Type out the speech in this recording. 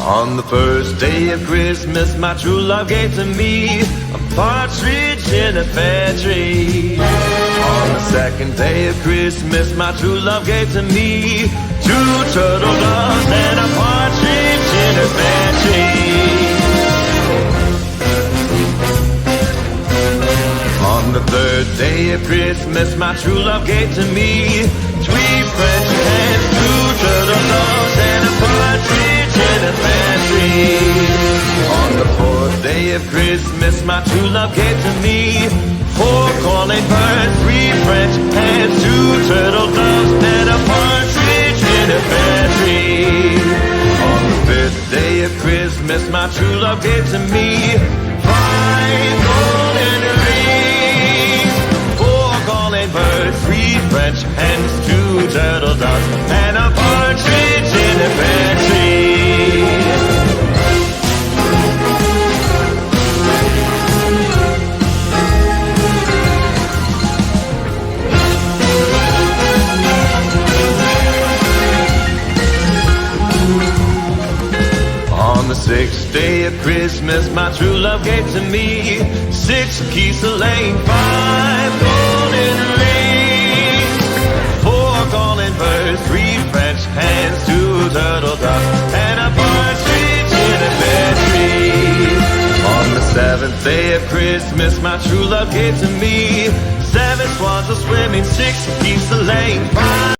On the first day of Christmas, my true love gave to me a partridge in a pear tree. On the second day of Christmas, my true love gave to me two turtle doves and a partridge in a pear tree. On the third day of Christmas, my true love gave to me three French hens, two turtle doves, and a partridge in a pear tree. On the fourth day of Christmas, my true love gave to me four calling birds, three French hens, two turtle doves, and a partridge in a pear tree. On the fifth day of Christmas, my true love gave to me five golden rings, four calling birds, three French hens, two turtle doves, and a partridge in a pear tree. On the sixth day of Christmas, my true love gave to me six geese laying, five golden rings, four calling birds, three French hens, two turtle doves, and a partridge in a pear tree. On the seventh day of Christmas, my true love gave to me seven swans a swimming, six geese laying, five